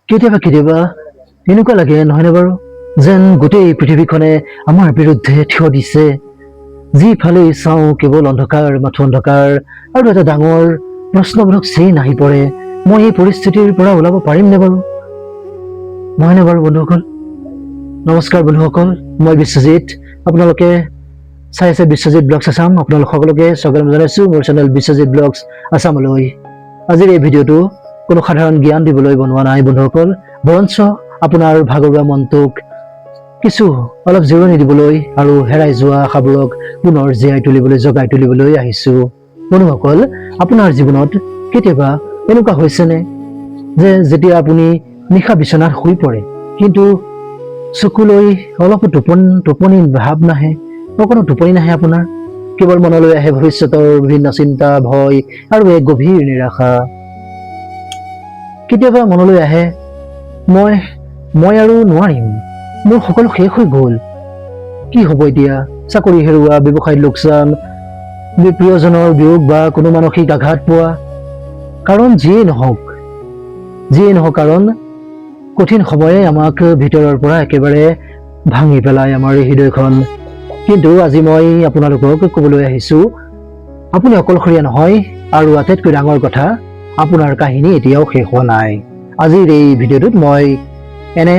কেতিয়াবা কেতিয়াবা এনেকুৱা লাগে নহয়নে বাৰু, যেন গোটেই পৃথিৱীখনে আমাৰ বিৰুদ্ধে থিয় দিছে। যিফালেই চাওঁ কেৱল অন্ধকাৰ, মাথো অন্ধকাৰ, আৰু এটা ডাঙৰ প্ৰশ্নবোধক চিন আহি পৰে। মই এই পৰিস্থিতিৰ পৰা ওলাব পাৰিমনে বাৰু? নহয়নে বাৰু বন্ধুসকল? নমস্কাৰ বন্ধুসকল, মই বিশ্বজিৎ। আপোনালোকে চাই আছে বিশ্বজিৎ ব্লগছ আছাম। আপোনালোক সকলোকে স্বাগতম জনাইছোঁ মোৰ চেনেল বিশ্বজিৎ ব্লগছ আছামলৈ। আজিৰ এই ভিডিঅ'টো কোনো সাধাৰণ জ্ঞান দিবলৈ বনোৱা নাই বন্ধুসকল, বৰঞ্চ আপোনাৰ ভাগৰুৱা মনটোক কিছু অলপ জিৰণি দিবলৈ আৰু হেৰাই যোৱা আশাবোৰক পুনৰ জীয়াই তুলিবলৈ, জগাই তুলিবলৈ আহিছোঁ। বন্ধুসকল, আপোনাৰ জীৱনত কেতিয়াবা এনেকুৱা হৈছেনে যে যেতিয়া আপুনি নিশা বিচনাত শুই পৰে কিন্তু চকুলৈ অলপো টোপনি ভাৱ নাহে, অকণো টোপনি নাহে আপোনাৰ? কেৱল মনলৈ আহে ভৱিষ্যতৰ বিভিন্ন চিন্তা, ভয় আৰু এক গভীৰ নিৰাশা। কেতিয়াবা মনলৈ আহে মই আৰু নোৱাৰিম, মোৰ সকলো শেষ হৈ গ'ল। কি হ'ব এতিয়া? চাকৰি হেৰুওৱা, ব্যৱসায়ত লোকচান, প্ৰিয়জনৰ বিয়োগ বা কোনো মানসিক আঘাত পোৱা। কাৰণ যিয়েই নহওক, কাৰণ কঠিন সময়ে আমাক ভিতৰৰ পৰা একেবাৰে ভাঙি পেলায় আমাৰ এই হৃদয়খন। কিন্তু আজি মই আপোনালোকক ক'বলৈ আহিছোঁ, আপুনি অকলশৰীয়া নহয়, আৰু আটাইতকৈ ডাঙৰ কথা, আপোনাৰ কাহিনী এতিয়াও শেষ হোৱা নাই। আজিৰ এই ভিডিঅ'টোত মই এনে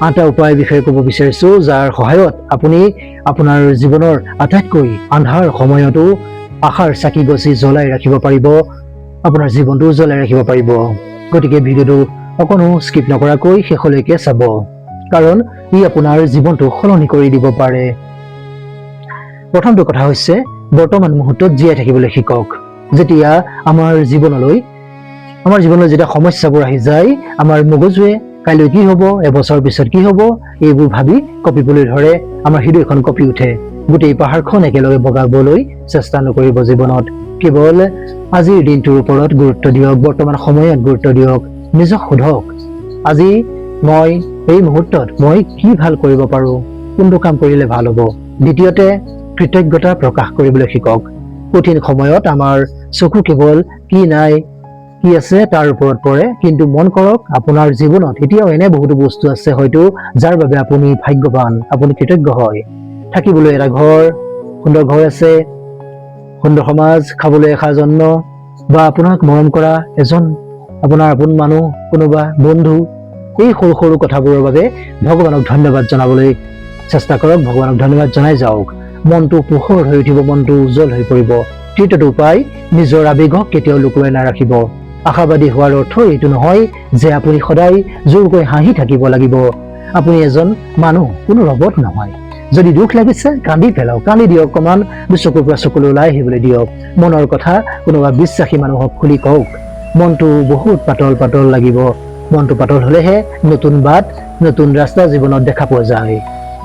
8টা উপায়ৰ বিষয়ে ক'ব বিচাৰিছোঁ, যাৰ সহায়ত আপুনি আপোনাৰ জীৱনৰ আটাইতকৈ আন্ধাৰ সময়তো আশাৰ চাকি গছি জ্বলাই ৰাখিব পাৰিব, আপোনাৰ জীৱনটো জ্বলাই ৰাখিব পাৰিব। গতিকে ভিডিঅ'টো অকণো স্কিপ নকৰাকৈ শেষলৈকে চাব, কাৰণ ই আপোনাৰ জীৱনটো সলনি কৰি দিব পাৰে। প্ৰথমটো কথা হৈছে, বৰ্তমান মুহূৰ্তত জীয়াই থাকিবলৈ শিকক। যেতিয়া আমাৰ জীৱনলৈ যেতিয়া সমস্যাবোৰ আহি যায়, আমাৰ মগজুৱে কাইলৈ কি হ'ব, এবছৰ পিছত কি হ'ব, এইবোৰ ভাবি কঁপিবলৈ ধৰে। আমাৰ হৃদয়খন কঁপি উঠে। গোটেই পাহাৰখন একেলগে বগাবলৈ চেষ্টা নকৰিব জীৱনত। কেৱল আজিৰ দিনটোৰ ওপৰত গুৰুত্ব দিয়ক, বৰ্তমান সময়ত গুৰুত্ব দিয়ক। নিজক সোধক, আজি মই এই মুহূৰ্তত মই কি ভাল কৰিব পাৰোঁ, কোনটো কাম কৰিলে ভাল হ'ব। দ্বিতীয়তে, কৃতজ্ঞতা প্ৰকাশ কৰিবলৈ শিকক। কঠিন সময়ত আমাৰ চকু কেৱল কি নাই, কি আছে তাৰ ওপৰত পৰে, কিন্তু মন কৰক, আপোনাৰ জীৱনত এতিয়াও এনে বহুতো বস্তু আছে হয়তো যাৰ বাবে আপুনি ভাগ্যৱান, আপুনি কৃতজ্ঞ হয়। থাকিবলৈ এটা ঘৰ, সুন্দৰ ঘৰ আছে, সুন্দৰ সমাজ, খাবলৈ এসাঁজ অন্ন, বা আপোনাক মৰম কৰা এজন আপোনাৰ আপোন মানুহ, কোনোবা বন্ধু। এই সৰু সৰু কথাবোৰৰ বাবে ভগৱানক ধন্যবাদ জনাবলৈ চেষ্টা কৰক, ভগৱানক ধন্যবাদ জনাই যাওক। মনটো পোহৰ হৈ উঠিব, মনটো উজ্জ্বল হৈ পৰিব। তৃতীয়টো উপায়, নিজৰ আৱেগক কেতিয়াও লুকুৱাই নাৰাখিব। আশাবাদী হোৱাৰ অৰ্থ এইটো নহয় যে আপুনি সদায় জোৰকৈ হাঁহি থাকিব লাগিব। আপুনি এজন মানুহ, কোনো ৰবট নহয়। যদি দুখ লাগিছে, কান্দি পেলাওক, কান্দি দিয়ক, অকণমান চকুৰ পৰা চকুলৈ ওলাই আহিবলৈ দিয়ক। মনৰ কথা কোনোবা বিশ্বাসী মানুহক খুলি কওক। মনটো বহুত পাতল লাগিব। মনটো পাতল হ'লেহে নতুন বাট, নতুন ৰাস্তা জীৱনত দেখা পোৱা যায়।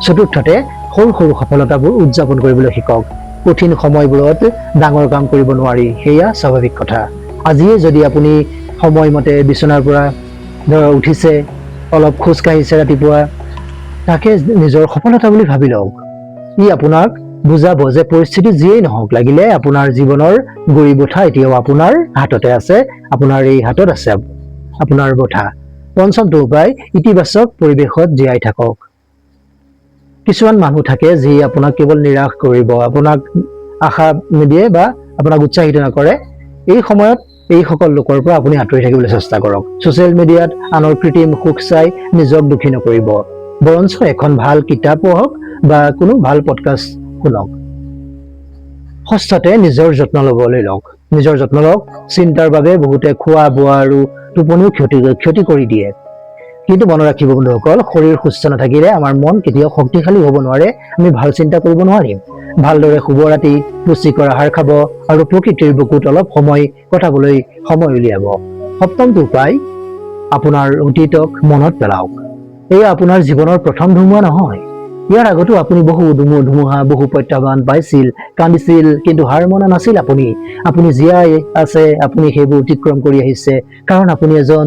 চতুৰ্থতে, সৰু সৰু সফলতাবোৰ উদযাপন কৰিবলৈ শিকক। কঠিন সময়বোৰত ডাঙৰ কাম কৰিব নোৱাৰি, সেয়া স্বাভাৱিক কথা। আজিয়ে যদি আপুনি সময়মতে বিচনাৰ পৰা উঠিছে, অলপ খোজ কাঢ়িছে ৰাতিপুৱা, তাকে নিজৰ সফলতা বুলি ভাবি লওক। ই আপোনাক বুজাব যে পৰিস্থিতি যিয়েই নহওক, লাগিলে আপোনাৰ জীৱনৰ গুৰি বঠা এতিয়াও আপোনাৰ হাততে আছে, আপোনাৰ এই হাতত আছে আপোনাৰ বঠা। পঞ্চমটো উপায়, ইতিবাচক পৰিৱেশত জীয়াই থাকক। কিছুমান মানুহ থাকে যি আপোনাক কেৱল নিৰাশ কৰিব, আপোনাক আশা নিদিয়ে বা আপোনাক উৎসাহিত নকৰে। এই সময়ত এইসকল লোকৰ পৰা আপুনি আঁতৰি থাকিবলৈ চেষ্টা কৰক। ছচিয়েল মিডিয়াত আনৰ কৃত্ৰিম সুখ চাই নিজক দুখী নকৰিব, বৰঞ্চ এখন ভাল কিতাপ পঢ়ক বা কোনো ভাল পডকাষ্ট শুনক। ষষ্ঠতে, নিজৰ যত্ন ল'বলৈ লওক। নিজৰ যত্ন লওক। চিন্তাৰ বাবে বহুতে খোৱা বোৱা আৰু টোপনিও ক্ষতি কৰি দিয়ে। কিন্তু মনত ৰাখিব বন্ধুসকল, শৰীৰ সুস্থ নাথাকিলে আমাৰ মন কেতিয়াও শক্তিশালী হ'ব নোৱাৰে। আমি ভাল চিন্তা কৰিব নোৱাৰিম। ভালদৰে শুব ৰাতি, পুষ্টিকৰ আহাৰ খাব আৰু প্ৰকৃতিৰ বুকুত অলপ সময় কটাবলৈ সময় উলিয়াব। সপ্তমটো উপায়, আপোনাৰ অতীতক মনত পেলাওক। এয়া আপোনাৰ জীৱনৰ প্ৰথম ধুমুহা নহয়। ইয়াৰ আগতো আপুনি বহু ধুমুহা, বহু প্ৰত্যাহ্বান পাইছিল, কান্দিছিল, কিন্তু হাৰ মনা নাছিল আপুনি জীয়াই আছে, আপুনি সেইবোৰ অতিক্ৰম কৰি আহিছে, কাৰণ আপুনি এজন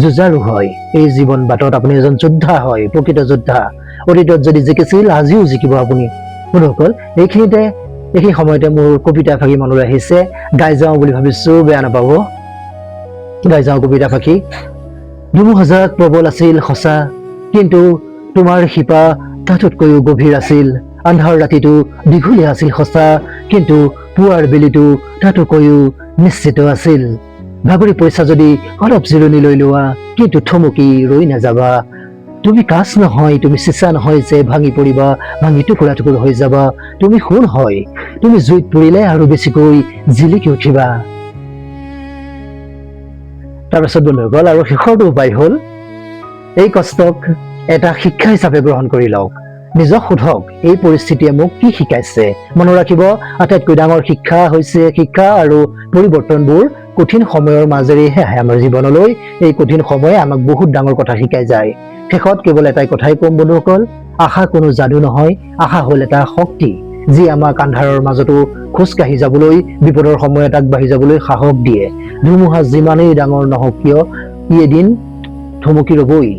যুঁজাৰু হয়। এই জীৱন বাটত আপুনি এজন যোদ্ধা হয়, প্ৰকৃত যোদ্ধা। অতীতত যদি জিকিছিল, আজিও জিকিব আপুনি। বন্ধুসকল, এইখিনি সময়তে মোৰ কবিতা ফাঁকি মনলৈ আহিছে, গাই যাওঁ বুলি ভাবিছো, বেয়া নাপাব। গাই যাওঁ কবিতা ফাঁকি। ধুমুহাজাক প্ৰবল আছিল সঁচা, কিন্তু তোমাৰ শিপা তাতোতকৈও গভীৰ আছিল। আন্ধাৰ ৰাতিটো দীঘলীয়া আছিল সঁচা, কিন্তু পুৱাৰ বেলিটো তাতোতকৈও নিশ্চিত আছিল। ভাগৰি পৰিছা যদি অলপ জিৰণি লৈ লোৱা, কিন্তু থমকি ৰৈ নাযাবা। তুমি কাছ নহয়, তুমি চিচা নহয় যে ভাঙি পৰিবা, ভাঙি টুকুৰা টুকুৰ হৈ যাবা। তুমি সোণ হয়, তুমি জুইত পৰিলে আৰু বেছিকৈ জিলিকি উঠিবা। তাৰপাছত বন্ধুসকল আৰু শেষৰটো উপায় হ'ল, এই কষ্টক এটা শিক্ষা হিচাপে গ্ৰহণ কৰি লওক। নিজক সোধক, এই পৰিস্থিতিয়ে মোক কি শিকাইছে? মনত ৰাখিব, আটাইতকৈ ডাঙৰ শিক্ষা হৈছে শিক্ষা আৰু পৰিৱৰ্তনবোৰ কঠিন সময়ৰ মাজেৰেহে আহে আমাৰ জীৱনলৈ। এই কঠিন সময়ে আমাক বহুত ডাঙৰ কথা শিকাই যায়। শেষত কেৱল এটাই কথাই ক'ম বন্ধুসকল, আশা কোনো যাদু নহয়, আশা হ'ল এটা শক্তি, যি আমাক আন্ধাৰৰ মাজতো খোজকাঢ়ি যাবলৈ, বিপদৰ সময়ত আগবাঢ়ি যাবলৈ সাহস দিয়ে। ধুমুহা যিমানেই ডাঙৰ নহওক কিয়, ই এদিন থমকি ৰবই।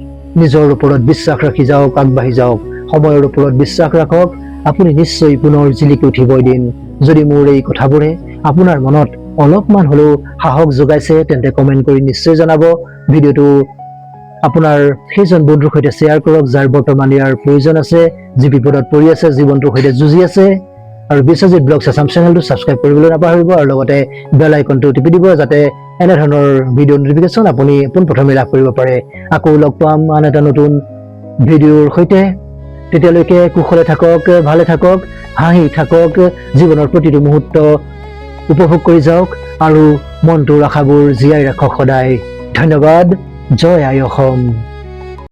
নিজৰ ওপৰত বিশ্বাস ৰাখি যাওক, আগবাঢ়ি যাওক। সময়ৰ ওপৰত বিশ্বাস ৰাখক, আপুনি নিশ্চয় পুনৰ জিলিকি উঠিব এদিন। যদি মোৰ এই কথাবোৰে আপোনাৰ মনত অলপমান হ'লেও সাহস যোগাইছে, তেন্তে কমেণ্ট কৰি নিশ্চয় জনাব। ভিডিঅ'টো আপোনাৰ সেইজন বন্ধুৰ সৈতে শ্বেয়াৰ কৰক, যাৰ বৰ্তমান ইয়াৰ প্ৰয়োজন আছে, যি বিপদত পৰি আছে, জীৱনটোৰ সৈতে যুঁজি আছে। আৰু বিশ্বজিৎ ব্লগছ আছাম চেনেলটো ছাবস্ক্ৰাইব কৰিবলৈ নাপাহৰিব, আৰু লগতে বেল আইকনটো টিপি দিব, যাতে এনেধৰণৰ ভিডিঅ' নটিফিকেশ্যন আপুনি পোনপ্ৰথমে লাভ কৰিব পাৰে। আকৌ লগ পাম আন এটা নতুন ভিডিঅ'ৰ সৈতে। তেতিয়ালৈকে কুশলে থাকক, ভালে থাকক, হাঁহি থাকক, জীৱনৰ প্ৰতিটো মুহূৰ্ত উপভোগ কৰি যাওক, আৰু মনটোৰ আশাবোৰ জীয়াই ৰাখক সদায়। ধন্যবাদ। জয় আই অসম।